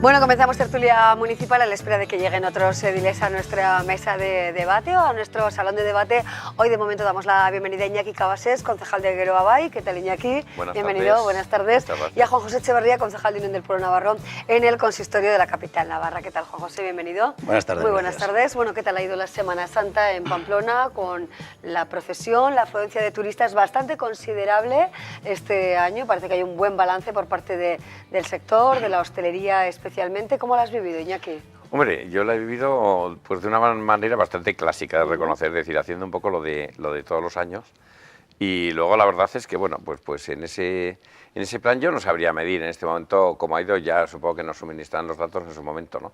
Bueno, comenzamos tertulia municipal a la espera de que lleguen otros ediles a nuestra mesa de debate o a nuestro salón de debate. Hoy de momento damos la bienvenida a Iñaki Cabasés, concejal de Geroa Bai. ¿Qué tal, Iñaki? Bienvenido, buenas tardes. Y a Juan José Echeverría, concejal de Unión del Pueblo Navarro en el consistorio de la capital navarra. ¿Qué tal, Juan José? Bienvenido. Buenas tardes. Muy buenas tardes. Bueno, ¿qué tal ha ido la Semana Santa en Pamplona con la procesión, la afluencia de turistas bastante considerable este año? Parece que hay un buen balance por parte del sector, de la hostelería especialmente. ¿Cómo lo has vivido, Iñaki? Hombre, yo la he vivido pues de una manera bastante clásica de reconocer, es decir, haciendo un poco lo de todos los años. Y luego la verdad es que, bueno, pues en ese plan yo no sabría medir en este momento cómo ha ido, ya supongo que nos suministran los datos en su momento, ¿no?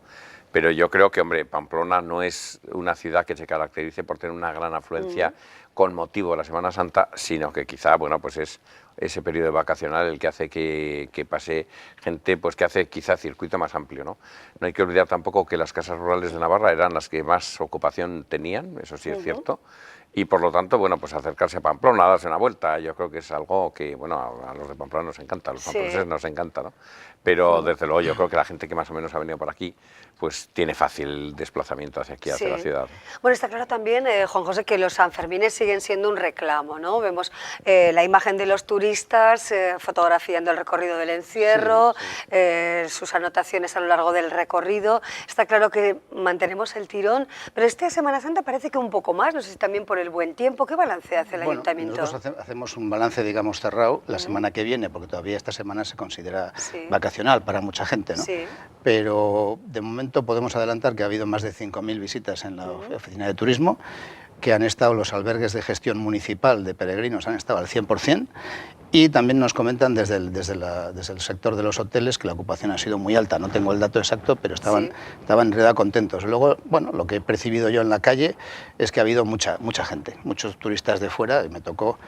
Pero yo creo que, hombre, Pamplona no es una ciudad que se caracterice por tener una gran afluencia con motivo de la Semana Santa, sino que quizá, bueno, pues es ese periodo vacacional el que hace que pase gente, pues que hace quizá circuito más amplio, ¿no? No hay que olvidar tampoco que las casas rurales de Navarra eran las que más ocupación tenían, eso sí es cierto. Y por lo tanto, bueno, pues acercarse a Pamplona, darse una vuelta, yo creo que es algo que, bueno, a los de Pamplona nos encanta, a los pamploneses nos encanta, ¿no? Pero desde luego yo creo que la gente que más o menos ha venido por aquí, pues tiene fácil desplazamiento hacia aquí, hacia la ciudad. Bueno, está claro también, Juan José, que los sanfermines siguen siendo un reclamo, ¿no? Vemos la imagen de los turistas fotografiando el recorrido del encierro, sus anotaciones a lo largo del recorrido. Está claro que mantenemos el tirón, pero esta Semana Santa parece que un poco más, no sé si también por el buen tiempo. ¿Qué balance hace el ayuntamiento? Nosotros hacemos un balance, digamos, cerrado la semana que viene, porque todavía esta semana se considera vacacional para mucha gente, ¿no? Pero de momento podemos adelantar que ha habido más de 5.000 visitas en la oficina de turismo, que han estado los albergues de gestión municipal de peregrinos, han estado al 100%, y también nos comentan desde el sector de los hoteles que la ocupación ha sido muy alta. No tengo el dato exacto, pero estaban en realidad contentos. Luego, bueno, lo que he percibido yo en la calle es que ha habido mucha gente, muchos turistas de fuera, y me tocó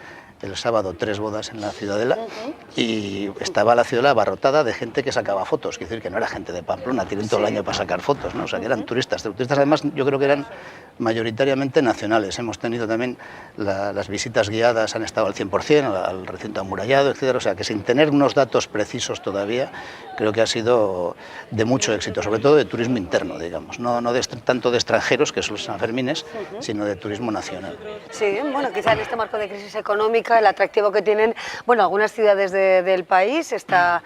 el sábado 3 bodas en la Ciudadela y estaba la Ciudadela abarrotada de gente que sacaba fotos, es decir, que no era gente de Pamplona, tienen todo el año para sacar fotos, ¿no? O sea, que eran turistas además yo creo que eran mayoritariamente nacionales. Hemos tenido también las visitas guiadas, han estado al 100%, al recinto amurallado, etcétera. O sea, que sin tener unos datos precisos todavía, creo que ha sido de mucho éxito, sobre todo de turismo interno, digamos, no tanto de extranjeros, que son los sanfermines, sino de turismo nacional. Sí, bueno, quizá en este marco de crisis económica, el atractivo que tienen, bueno, algunas ciudades del país, está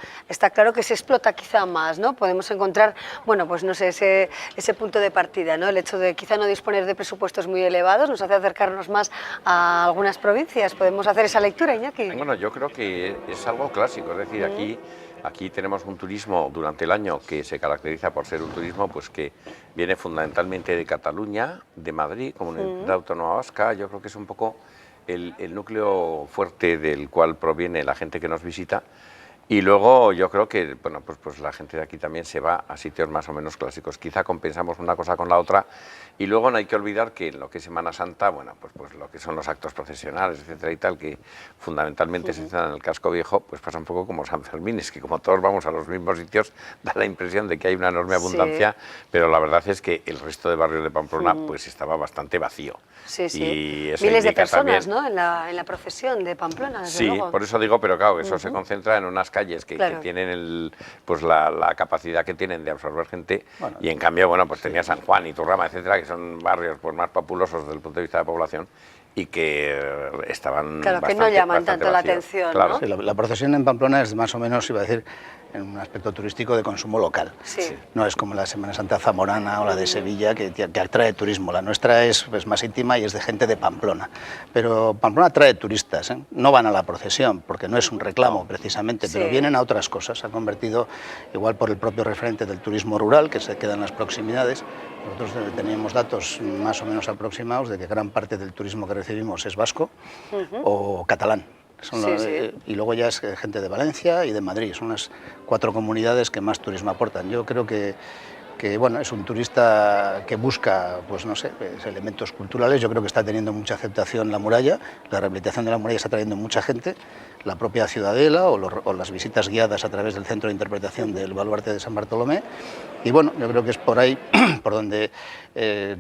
claro que se explota quizá más, ¿no? Podemos encontrar, bueno, pues no sé, ese punto de partida, ¿no? El hecho de quizá no disponer de presupuestos muy elevados nos hace acercarnos más a algunas provincias. ¿Podemos hacer esa lectura, Iñaki? Bueno, yo creo que es algo clásico, es decir, aquí tenemos un turismo durante el año que se caracteriza por ser un turismo pues que viene fundamentalmente de Cataluña, de Madrid, Comunidad Autónoma Vasca. Yo creo que es un poco el núcleo fuerte del cual proviene la gente que nos visita. Y luego yo creo que, bueno, pues la gente de aquí también se va a sitios más o menos clásicos. Quizá compensamos una cosa con la otra. Y luego no hay que olvidar que en lo que es Semana Santa, bueno, pues lo que son los actos procesionales, etcétera y tal, que fundamentalmente se hacen en el casco viejo, pues pasa un poco como San Fermín, es que como todos vamos a los mismos sitios, da la impresión de que hay una enorme abundancia, pero la verdad es que el resto de barrios de Pamplona pues estaba bastante vacío. Y eso miles de personas, ¿no? En la procesión de Pamplona, desde luego. Por eso digo, pero claro, eso se concentra en unas calles que tienen pues la capacidad que tienen de absorber gente, y en cambio, bueno, pues tenía San Juan y Turrama, etcétera, que son barrios pues más populosos desde el punto de vista de la población y que estaban que no llaman tanto la atención, ¿no? Sí, la procesión en Pamplona es más o menos, iba a decir, en un aspecto turístico de consumo local. No es como la Semana Santa zamorana o la de Sevilla, que atrae turismo. La nuestra es más íntima y es de gente de Pamplona. Pero Pamplona atrae turistas, ¿eh? No van a la procesión, porque no es un reclamo precisamente, pero vienen a otras cosas. Se ha convertido, igual por el propio referente del turismo rural, que se queda en las proximidades. Nosotros teníamos datos más o menos aproximados de que gran parte del turismo que recibimos es vasco o catalán. Y luego ya es gente de Valencia y de Madrid, son las 4 comunidades que más turismo aportan. Yo creo que bueno, es un turista que busca, pues no sé, elementos culturales. Yo creo que está teniendo mucha aceptación la muralla, la rehabilitación de la muralla está trayendo mucha gente. la propia Ciudadela o las visitas guiadas a través del Centro de Interpretación del Baluarte de San Bartolomé. Y bueno, yo creo que es por ahí por donde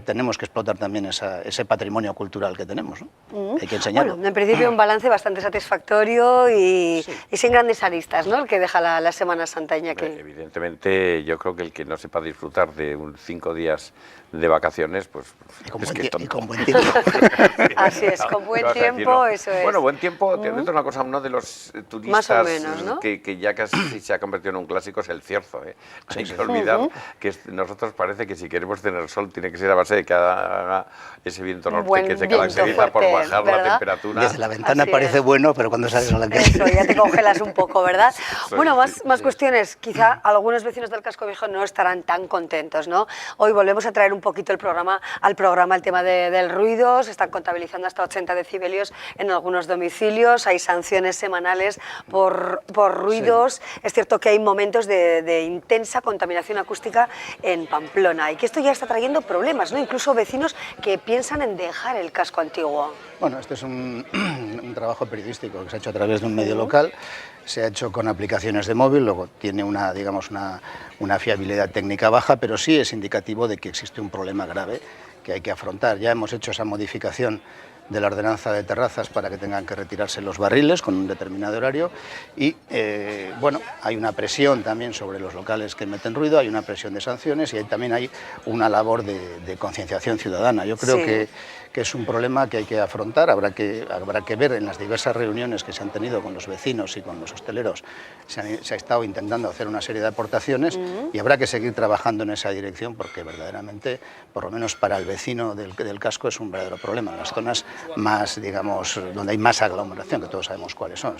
tenemos que explotar también ese patrimonio cultural que tenemos, ¿no? Hay que enseñarlo. Bueno, en principio un balance bastante satisfactorio y sin grandes aristas, ¿no?, el que deja la Semana Santaña aquí. Evidentemente, yo creo que el que no sepa disfrutar de 5 días de vacaciones, pues y con, es buen, que y con buen tiempo. Así es, con buen tiempo, eso es. Bueno, buen tiempo, te meto una cosa, uno de los turistas más o menos, ¿no?, que ya casi se ha convertido en un clásico es el cierzo, ¿eh? No hay que olvidar que nosotros parece que si queremos tener sol tiene que ser a base de que haga ese viento norte que se caracteriza por bajar la temperatura. Desde la ventana parece bueno, pero cuando sales a la calle... Eso, ya te congelas un poco, ¿verdad? Bueno, más cuestiones. Quizá algunos vecinos del casco viejo no estarán tan contentos, ¿no? Hoy volvemos a traer un poquito al programa el tema del ruido. Se están contabilizando hasta 80 decibelios en algunos domicilios. Hay sanciones semanales por ruidos. Sí. Es cierto que hay momentos de intensa contaminación acústica en Pamplona y que esto ya está trayendo problemas, ¿no? Incluso vecinos que piensan en dejar el casco antiguo. Bueno, este es un trabajo periodístico que se ha hecho a través de un medio local. Se ha hecho con aplicaciones de móvil, luego tiene una fiabilidad técnica baja, pero sí es indicativo de que existe un problema grave que hay que afrontar. Ya hemos hecho esa modificación de la ordenanza de terrazas para que tengan que retirarse los barriles con un determinado horario y bueno, hay una presión también sobre los locales que meten ruido, hay una presión de sanciones y también hay una labor de concienciación ciudadana. Yo creo que es un problema que hay que afrontar, habrá que ver en las diversas reuniones que se han tenido con los vecinos y con los hosteleros, se ha estado intentando hacer una serie de aportaciones y habrá que seguir trabajando en esa dirección porque verdaderamente, por lo menos para el vecino del casco, es un verdadero problema. Las zonas más, digamos, donde hay más aglomeración, que todos sabemos cuáles son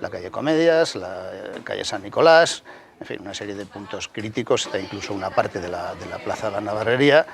la calle Comedias, la calle San Nicolás, en fin, una serie de puntos críticos, está incluso una parte de la Plaza de la Navarrería,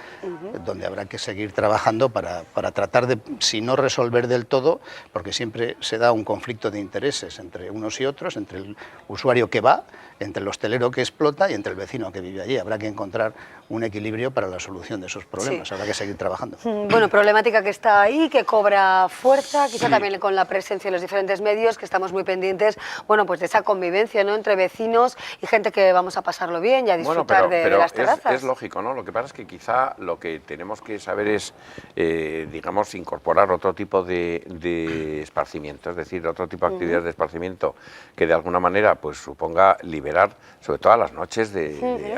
donde habrá que seguir trabajando para tratar de, si no resolver del todo, porque siempre se da un conflicto de intereses entre unos y otros, entre el usuario que va, entre el hostelero que explota y entre el vecino que vive allí. Habrá que encontrar un equilibrio para la solución de esos problemas, habrá que seguir trabajando. Bueno, problemática que está ahí, que cobra fuerza, quizá también con la presencia de los diferentes medios, que estamos muy pendientes, bueno, pues de esa convivencia, ¿no?, entre vecinos y gente que vamos a pasarlo bien y a disfrutar de las terrazas. Es lógico, ¿no? Lo que pasa es que quizá lo que tenemos que saber es, digamos, incorporar otro tipo de esparcimiento, es decir, otro tipo de actividades de esparcimiento que de alguna manera pues suponga liberar, sobre todo a las noches,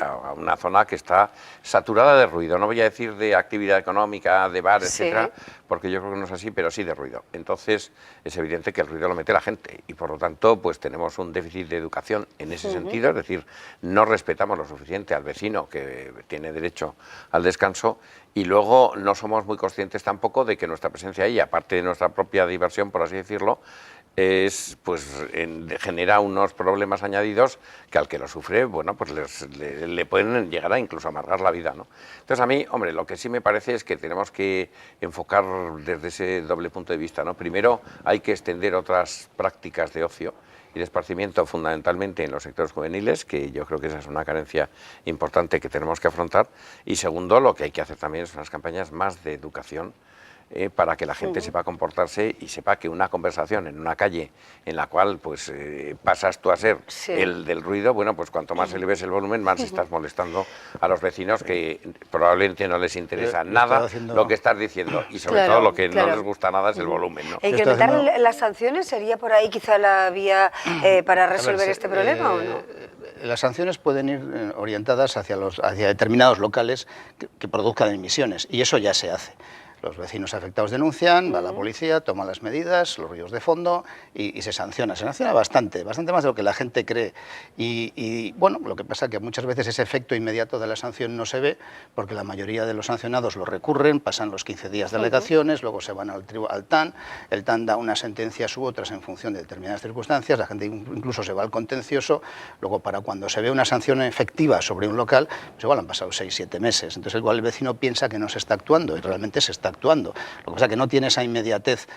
a una zona que está saturada de ruido. No voy a decir de actividad económica, de bar, etcétera, porque yo creo que no es así, pero sí de ruido. Entonces, es evidente que el ruido lo mete la gente y, por lo tanto, pues tenemos un déficit de educación en ese sentido, es decir, no respetamos lo suficiente al vecino que tiene derecho al descanso y luego no somos muy conscientes tampoco de que nuestra presencia ahí, aparte de nuestra propia diversión, por así decirlo, genera unos problemas añadidos que al que lo sufre, bueno, pues le pueden llegar a incluso amargar la vida, ¿no? Entonces a mí, hombre, lo que sí me parece es que tenemos que enfocar desde ese doble punto de vista, ¿no? Primero, hay que extender otras prácticas de ocio y de esparcimiento fundamentalmente en los sectores juveniles, que yo creo que esa es una carencia importante que tenemos que afrontar. Y segundo, lo que hay que hacer también son unas campañas más de educación para que la gente sepa comportarse y sepa que una conversación en una calle en la cual pues pasas tú a ser el del ruido, bueno, pues cuanto más eleves el volumen, más estás molestando a los vecinos que probablemente no les interesa nada lo que estás diciendo y sobre todo lo que no les gusta nada es el volumen, ¿no? ¿Incrementar las sanciones sería por ahí quizá la vía para resolver este problema o no? Las sanciones pueden ir orientadas hacia determinados locales que produzcan emisiones y eso ya se hace. Los vecinos afectados denuncian, va la policía, toma las medidas, los ruidos de fondo y se sanciona. Se sanciona bastante más de lo que la gente cree. Y bueno, lo que pasa es que muchas veces ese efecto inmediato de la sanción no se ve porque la mayoría de los sancionados lo recurren, pasan los 15 días de alegaciones, luego se van al TAN, el TAN da unas sentencias u otras en función de determinadas circunstancias, la gente incluso se va al contencioso, luego para cuando se ve una sanción efectiva sobre un local, pues igual han pasado 6-7 meses. Entonces igual el vecino piensa que no se está actuando y realmente se está actuando. Lo que pasa es que no tiene esa inmediatez.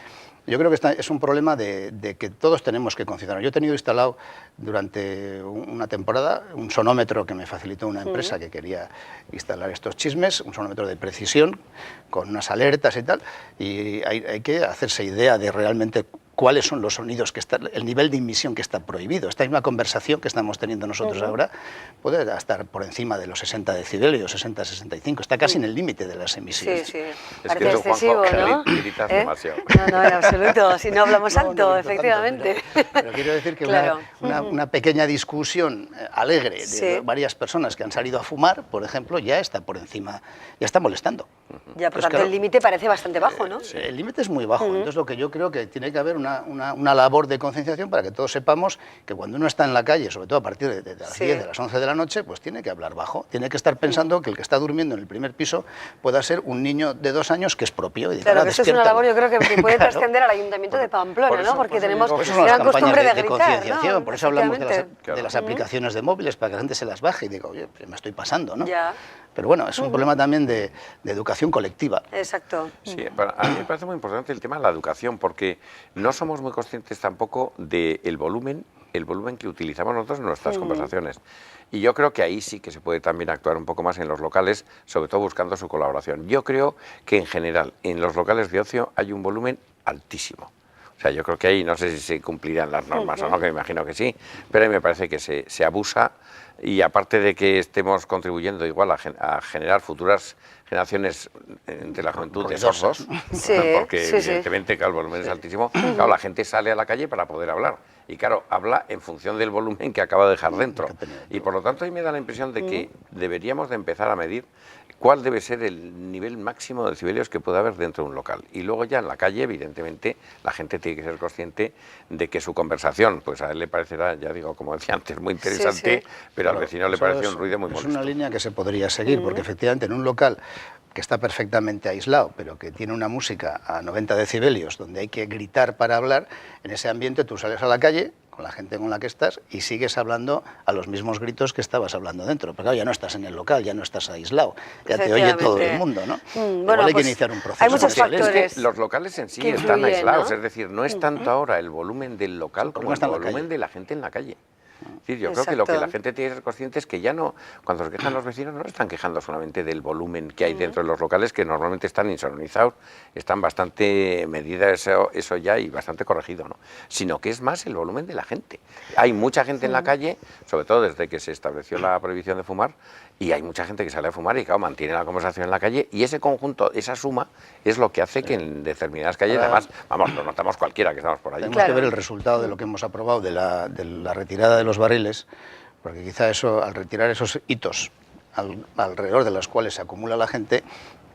Yo creo que es un problema de que todos tenemos que considerar. Yo he tenido instalado durante una temporada un sonómetro que me facilitó una empresa que quería instalar estos chismes, un sonómetro de precisión con unas alertas y tal, y hay que hacerse idea de realmente cuáles son los sonidos que están, el nivel de emisión que está prohibido. Esta misma conversación que estamos teniendo nosotros ahora puede estar por encima de los 60 decibelios, 60-65, está casi en el límite de las emisiones. Sí, sí. Es Parece que tú, excesivo, Juanjo, ¿no? gritas demasiado. No, en absoluto, si no hablamos alto, efectivamente. Pero quiero decir que claro. una pequeña discusión alegre de varias personas que han salido a fumar, por ejemplo, ya está por encima, ya está molestando. Ya, por Pues tanto, claro, el límite parece bastante bajo, ¿no? El límite es muy bajo, entonces lo que yo creo que tiene que haber una labor de concienciación para que todos sepamos que cuando uno está en la calle, sobre todo a partir de las 10, de las 11 de la noche, pues tiene que hablar bajo, tiene que estar pensando que el que está durmiendo en el primer piso pueda ser un niño de 2 años que es propio. Y diga, claro, que eso es una labor, yo creo que puede claro, trascender al Ayuntamiento de Pamplona, ¿no? Porque tenemos gran costumbre de gritar, concienciación, ¿no? por eso hablamos de las aplicaciones de móviles, para que la gente se las baje y diga, oye, me estoy pasando, ¿no? Ya. Pero bueno, es un problema también de educación colectiva. Exacto. Sí, a mí me parece muy importante el tema de la educación, porque no somos muy conscientes tampoco del volumen que utilizamos nosotros en nuestras conversaciones. Y yo creo que ahí sí que se puede también actuar un poco más en los locales, sobre todo buscando su colaboración. Yo creo que en general en los locales de ocio hay un volumen altísimo. O sea, yo creo que ahí no sé si se cumplirán las normas o no, que me imagino que sí, pero a mí me parece que se abusa, y aparte de que estemos contribuyendo igual a generar futuras generaciones entre la juventud de sordos, porque evidentemente claro, el volumen es altísimo, claro, la gente sale a la calle para poder hablar. Y claro, habla en función del volumen que acaba de dejar dentro. Y por lo tanto, a mí me da la impresión de que deberíamos de empezar a medir cuál debe ser el nivel máximo de decibelios que puede haber dentro de un local. Y luego ya en la calle, evidentemente, la gente tiene que ser consciente de que su conversación, pues a él le parecerá, ya digo, como decía antes, muy interesante, pero al vecino le parece un ruido muy molesto. Es una línea que se podría seguir, porque efectivamente en un local que está perfectamente aislado, pero que tiene una música a 90 decibelios, donde hay que gritar para hablar, en ese ambiente tú sales a la calle con la gente con la que estás y sigues hablando a los mismos gritos que estabas hablando dentro. Pero claro, ya no estás en el local, ya no estás aislado, ya te oye todo el mundo, ¿no? Bueno, hay que iniciar un proceso. Hay muchos factores. Es que los locales en sí están aislados, ¿no? Es decir, no es tanto ahora el volumen del local como el volumen de la gente en la calle. Es decir, yo creo que lo que la gente tiene que ser consciente es que ya no, cuando se quejan los vecinos, no se están quejando solamente del volumen que hay dentro de los locales, que normalmente están insonorizados, están bastante medidas eso ya y bastante corregido, ¿no? Sino que es más el volumen de la gente. Hay mucha gente en la calle, sobre todo desde que se estableció la prohibición de fumar, y hay mucha gente que sale a fumar y, claro, mantiene la conversación en la calle, y ese conjunto, esa suma, es lo que hace que en determinadas calles, además, vamos, lo notamos cualquiera que estamos por ahí. Tenemos que ver el resultado de lo que hemos aprobado de la retirada de los barriles, porque quizá eso, al retirar esos hitos alrededor de los cuales se acumula la gente,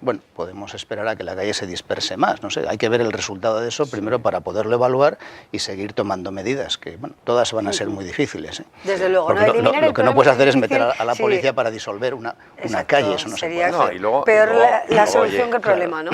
bueno, podemos esperar a que la calle se disperse más, no sé, hay que ver el resultado de eso primero para poderlo evaluar y seguir tomando medidas, que bueno, todas van a ser muy difíciles. Desde luego, porque lo que no puedes hacer es meter a la policía para disolver una calle, eso no se puede. No, y luego, peor la solución que el problema, ¿no?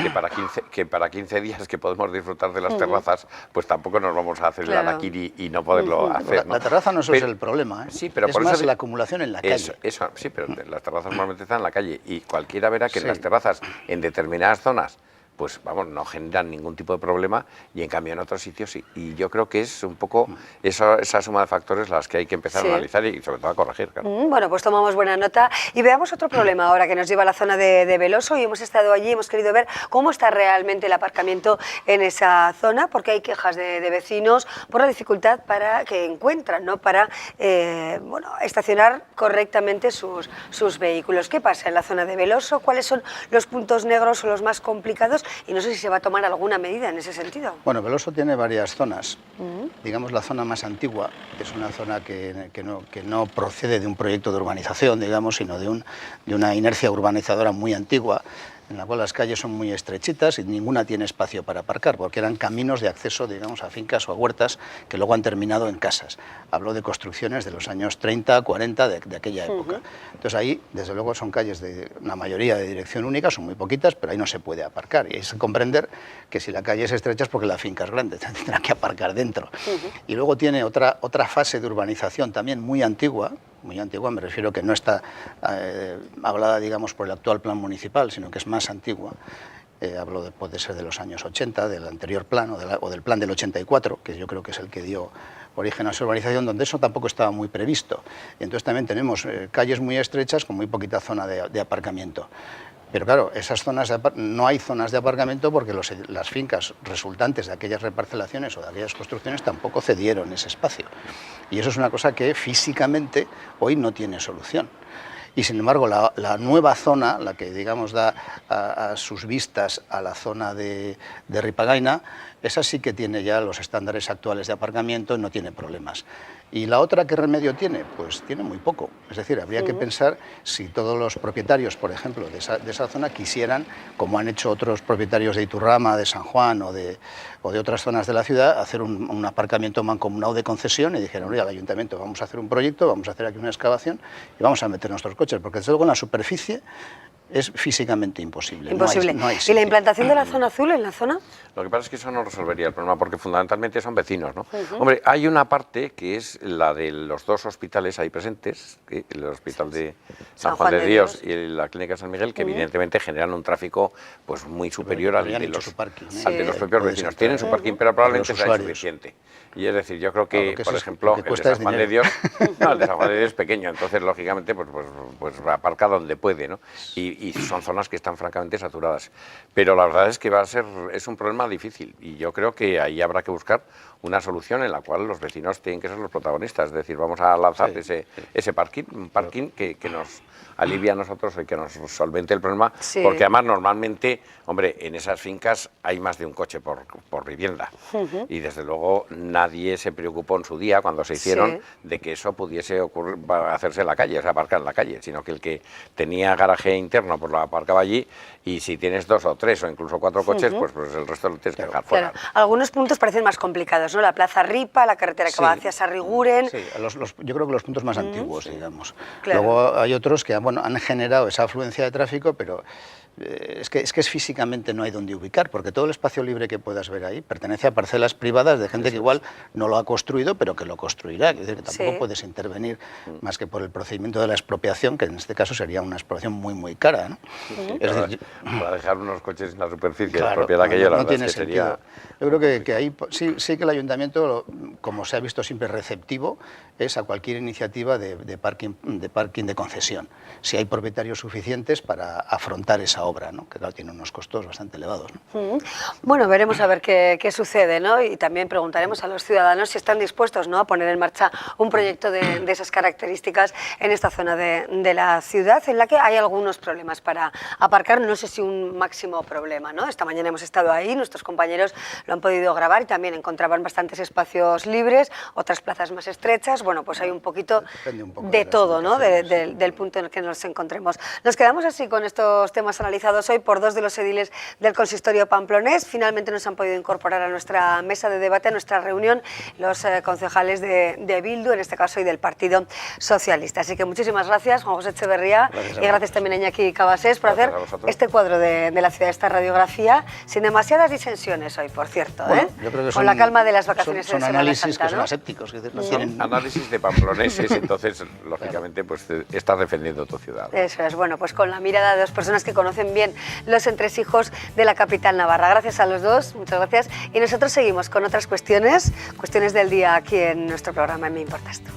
Que para 15 días que podemos disfrutar de las terrazas, pues tampoco nos vamos a hacer el harakiri y no poderlo hacer, ¿no? La terraza no es el problema, sí, pero es por más eso la acumulación en la calle. Sí, pero las terrazas normalmente están en la calle y cualquiera verá que en las terrazas, en determinadas zonas, pues vamos, no generan ningún tipo de problema, y en cambio en otros sitios sí. Y yo creo que es un poco esa suma de factores las que hay que empezar a analizar y sobre todo a corregir. Claro. Bueno, pues tomamos buena nota y veamos otro problema ahora que nos lleva a la zona de Veloso, y hemos estado allí, hemos querido ver cómo está realmente el aparcamiento en esa zona, porque hay quejas de vecinos por la dificultad que encuentran, ¿no?, para estacionar correctamente sus vehículos. ¿Qué pasa en la zona de Veloso? ¿Cuáles son los puntos negros o los más complicados? Y no sé si se va a tomar alguna medida en ese sentido. Bueno, Veloso tiene varias zonas. Digamos, la zona más antigua, que es una zona que no procede de un proyecto de urbanización, digamos, sino de una inercia urbanizadora muy antigua, en la cual las calles son muy estrechitas y ninguna tiene espacio para aparcar, porque eran caminos de acceso, digamos, a fincas o a huertas que luego han terminado en casas. Hablo de construcciones de los años 30, 40, de aquella época. Entonces ahí, desde luego, son calles de una mayoría de dirección única, son muy poquitas, pero ahí no se puede aparcar. Y hay que comprender que si la calle es estrecha es porque la finca es grande, tendrá que aparcar dentro. Y luego tiene otra fase de urbanización también muy antigua, me refiero que no está hablada, digamos, por el actual plan municipal, sino que es más antigua. Puede ser de los años 80, del anterior plan o del plan del 84, que yo creo que es el que dio origen a esa urbanización, donde eso tampoco estaba muy previsto. Y entonces también tenemos calles muy estrechas con muy poquita zona de aparcamiento. Pero claro, esas zonas no hay zonas de aparcamiento porque las fincas resultantes de aquellas reparcelaciones o de aquellas construcciones tampoco cedieron ese espacio. Y eso es una cosa que físicamente hoy no tiene solución. Y sin embargo, la nueva zona, la que digamos da a sus vistas a la zona de Ripagaina, esa sí que tiene ya los estándares actuales de aparcamiento y no tiene problemas. ¿Y la otra qué remedio tiene? Pues tiene muy poco. Es decir, habría que pensar si todos los propietarios, por ejemplo, de esa zona quisieran, como han hecho otros propietarios de Iturrama, de San Juan o de otras zonas de la ciudad, hacer un aparcamiento mancomunado de concesión y dijeron, oye, al ayuntamiento vamos a hacer un proyecto, vamos a hacer aquí una excavación y vamos a meter nuestros coches, porque desde luego en la superficie es físicamente imposible. Imposible. No hay ¿Y la implantación de la zona azul en la zona? Lo que pasa es que eso no resolvería el problema, porque fundamentalmente son vecinos, ¿no? Hombre, hay una parte que es la de los dos hospitales ahí presentes, el hospital de San Juan de Dios y la clínica de San Miguel, que evidentemente generan un tráfico pues muy superior al de los propios vecinos. Tienen su parking, pero probablemente sea insuficiente. Y es decir, yo creo que, por ejemplo, el de San Juan de Dios, el de San Juan de Dios es pequeño, entonces lógicamente pues aparca donde puede, ¿no? Y son zonas que están francamente saturadas. Pero la verdad es que es un problema difícil y yo creo que ahí habrá que buscar una solución en la cual los vecinos tienen que ser los protagonistas. Es decir, vamos a lanzar ese parking, un parking que nos alivia a nosotros y que nos solvente el problema, porque además normalmente, hombre, en esas fincas hay más de un coche por vivienda y desde luego nadie se preocupó en su día cuando se hicieron de que eso pudiese hacerse en la calle, o sea, aparcar en la calle, sino que el que tenía garaje interno pues lo aparcaba allí y si tienes 2 o 3 o incluso 4 coches, pues el resto lo tienes que dejar fuera. Claro. Algunos puntos parecen más complicados, ¿no? La Plaza Ripa, la carretera que va hacia Sarriguren. Sí, yo creo que los puntos más antiguos, digamos. Claro. Luego hay otros que han generado esa afluencia de tráfico, pero es que es físicamente no hay donde ubicar, porque todo el espacio libre que puedas ver ahí pertenece a parcelas privadas de gente que igual no lo ha construido, pero que lo construirá. Es decir, que tampoco puedes intervenir más que por el procedimiento de la expropiación, que en este caso sería una expropiación muy, muy cara, ¿no? Es decir, para dejar unos coches en la superficie de propiedad que no tiene sentido. Yo creo que ahí sí que el ayuntamiento, como se ha visto siempre receptivo, es a cualquier iniciativa de parking de concesión, si hay propietarios suficientes para afrontar esa obra, ¿no? Que claro, tiene unos costos bastante elevados, ¿no? Bueno, veremos a ver qué sucede, ¿no? Y también preguntaremos a los ciudadanos si están dispuestos, ¿no?, a poner en marcha un proyecto de esas características en esta zona de la ciudad, en la que hay algunos problemas para aparcar, no sé si un máximo problema, ¿no? Esta mañana hemos estado ahí, nuestros compañeros lo han podido grabar y también encontraban bastantes espacios libres, otras plazas más estrechas, bueno, pues hay un poquito de todo, ¿no?, del punto en el que nos encontremos. Nos quedamos así con estos temas analizados hoy por 2 de los ediles del consistorio pamplonés. Finalmente nos han podido incorporar a nuestra mesa de debate, a nuestra reunión, los concejales de Bildu, en este caso, y del Partido Socialista. Así que muchísimas gracias, Juan José Echeverría, y gracias también a Iñaki Cabasés por hacer este cuadro de la ciudad, esta radiografía, sin demasiadas disensiones hoy, por cierto, bueno, yo creo que con la calma de las vacaciones son de Semana análisis Santa, que son ¿no? asépticos, es decir, no son análisis de pamploneses, entonces, lógicamente, pues estás defendiendo tu ciudad. Eso es, bueno, pues con la mirada de 2 personas que conocen bien los entresijos de la capital navarra. Gracias a los 2, muchas gracias. Y nosotros seguimos con otras cuestiones del día aquí en nuestro programa en Me Importa Esto.